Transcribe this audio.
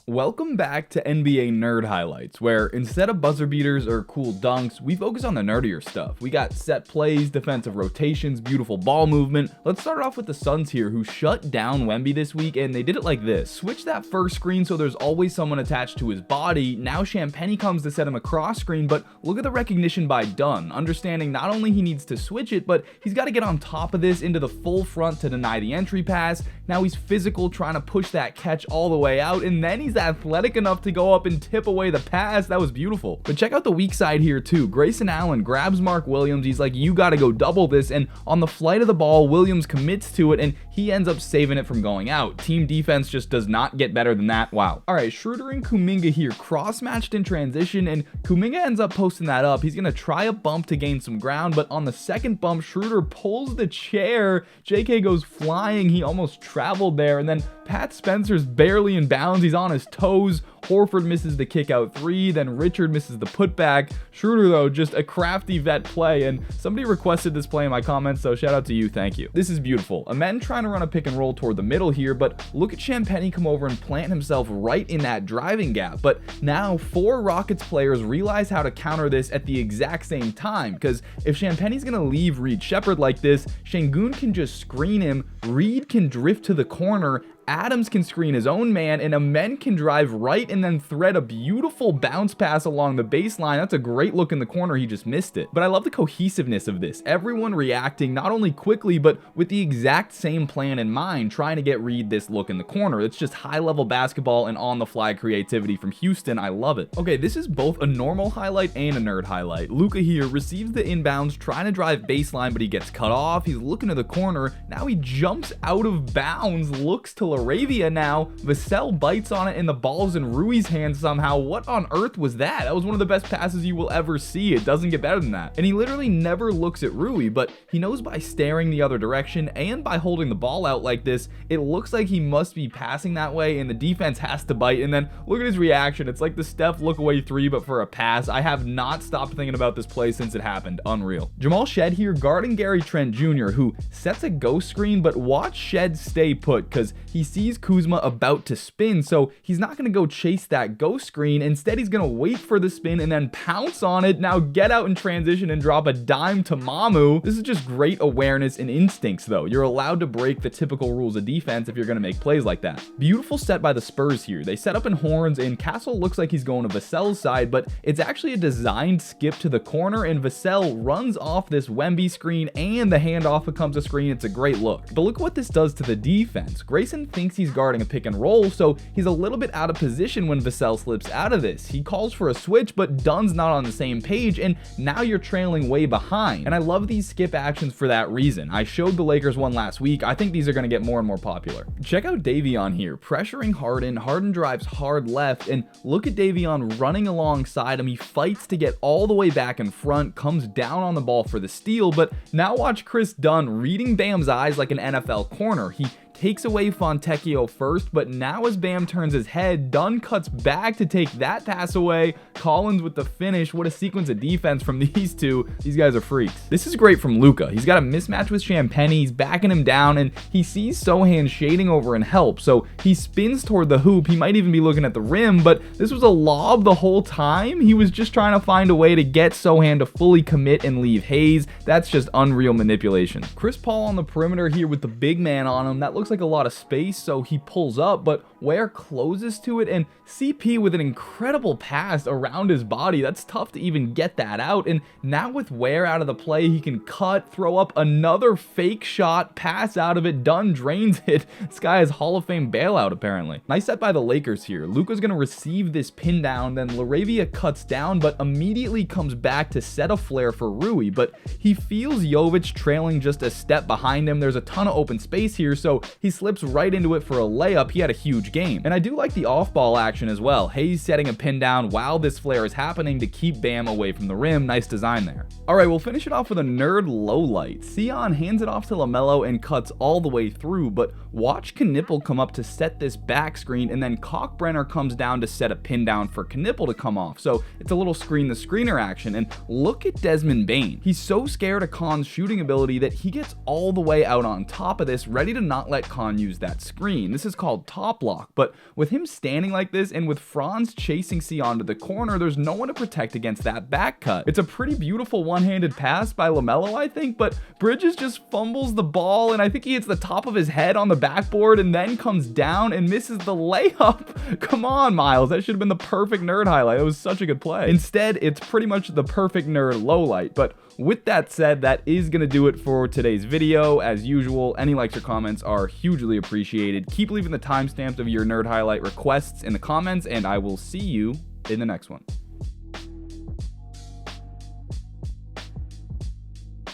Welcome back to NBA Nerd Highlights, where instead of buzzer beaters or cool dunks, we focus on the nerdier stuff. We got set plays, defensive rotations, beautiful ball movement. Let's start off with the Suns here, who shut down Wemby this week, and they did it like this. Switch that first screen so there's always someone attached to his body. Now Champagnie comes to set him a cross screen, but look at the recognition by Dunn, understanding not only he needs to switch it, but he's got to get on top of this into the full front to deny the entry pass. Now he's physical, trying to push that catch all the way out, and then he's athletic enough to go up and tip away the pass. That was beautiful. But check out the weak side here too. Grayson Allen grabs Mark Williams. He's like, you got to go double this, and on the flight of the ball, Williams commits to it, and he ends up saving it from going out. Team defense just does not get better than that. Wow. All right, Schroeder and Kuminga here cross-matched in transition, and Kuminga ends up posting that up. He's going to try a bump to gain some ground, but on the second bump, Schroeder pulls the chair. JK goes flying. He almost traveled there, and then Pat Spencer's barely in bounds. He's on his toes. Horford misses the kick out three, then Richard misses the putback. Schroeder, though, just a crafty vet play, and somebody requested this play in my comments, so shout out to you, thank you. This is beautiful. Amen trying to run a pick and roll toward the middle here, but look at Champagnie come over and plant himself right in that driving gap. But now 4 Rockets players realize how to counter this at the exact same time, because if Champagnie's gonna leave Reed Shepherd like this, Şengün can just screen him, Reed can drift to the corner, Adams can screen his own man, and Amen can drive right and then thread a beautiful bounce pass along the baseline. That's a great look in the corner. He just missed it. But I love the cohesiveness of this. Everyone reacting not only quickly, but with the exact same plan in mind, trying to get Reed this look in the corner. It's just high-level basketball and on-the-fly creativity from Houston. I love it. Okay, this is both a normal highlight and a nerd highlight. Luka here receives the inbounds, trying to drive baseline, but he gets cut off. He's looking to the corner. Now he jumps out of bounds, looks to Laravia now. Vassell bites on it and the ball's in Rui's hands somehow. What on earth was that? That was one of the best passes you will ever see. It doesn't get better than that. And he literally never looks at Rui, but he knows by staring the other direction and by holding the ball out like this, it looks like he must be passing that way, and the defense has to bite. And then look at his reaction. It's like the Steph look away three, but for a pass. I have not stopped thinking about this play since it happened. Unreal. Jamal Shed here guarding Gary Trent Jr., who sets a ghost screen, but watch Shed stay put because he sees Kuzma about to spin, so he's not going to go chase that ghost screen. Instead, he's going to wait for the spin and then pounce on it. Now get out in transition and drop a dime to Mamu. This is just great awareness and instincts, though. You're allowed to break the typical rules of defense if you're going to make plays like that. Beautiful set by the Spurs here. They set up in horns, and Castle looks like he's going to Vassell's side, but it's actually a designed skip to the corner, and Vassell runs off this Wemby screen, and the handoff becomes a screen. It's a great look. But look what this does to the defense. Grayson thinks he's guarding a pick and roll, so he's a little bit out of position when Vassell slips out of this. He calls for a switch, but Dunn's not on the same page, and now you're trailing way behind. And I love these skip actions for that reason. I showed the Lakers one last week. I think these are going to get more and more popular. Check out Davion here, pressuring Harden. Harden drives hard left, and look at Davion running alongside him. He fights to get all the way back in front, comes down on the ball for the steal, but now watch Chris Dunn reading Bam's eyes like an NFL corner. He takes away Fontecchio first, but now as Bam turns his head, Dunn cuts back to take that pass away. Collins with the finish. What a sequence of defense from these two. These guys are freaks. This is great from Luka. He's got a mismatch with Champagnie. He's backing him down, and he sees Sohan shading over and help, so he spins toward the hoop. He might even be looking at the rim, but this was a lob the whole time. He was just trying to find a way to get Sohan to fully commit and leave Hayes. That's just unreal manipulation. Chris Paul on the perimeter here with the big man on him. That looks like a lot of space, so he pulls up, but Ware closes to it, and CP with an incredible pass around his body. That's tough to even get that out, and now with Ware out of the play, he can cut, throw up another fake shot, pass out of it. Dunn drains it. This guy is Hall of Fame bailout, apparently. Nice set by the Lakers here. Luka's gonna receive this pin down, then Laravia cuts down, but immediately comes back to set a flare for Rui, but he feels Jovic trailing just a step behind him. There's a ton of open space here, so he slips right into it for a layup. He had a huge game. And I do like the off-ball action as well. Hayes setting a pin down while this flare is happening to keep Bam away from the rim. Nice design there. All right, we'll finish it off with a nerd low light. Sion hands it off to LaMelo and cuts all the way through, but watch Knipple come up to set this back screen, and then Kalkbrenner comes down to set a pin down for Knipple to come off. So it's a little screen the screener action. And look at Desmond Bane. He's so scared of Khan's shooting ability that he gets all the way out on top of this, ready to not let Con used that screen. This is called top lock, but with him standing like this and with Franz chasing C onto the corner, there's no one to protect against that back cut. It's a pretty beautiful one-handed pass by LaMelo, I think, but Bridges just fumbles the ball, and I think he hits the top of his head on the backboard and then comes down and misses the layup. Come on, Miles, that should have been the perfect nerd highlight. It was such a good play. Instead, it's pretty much the perfect nerd low light. But with that said, that is going to do it for today's video. As usual, any likes or comments are hugely appreciated. Keep leaving the timestamps of your nerd highlight requests in the comments, and I will see you in the next one.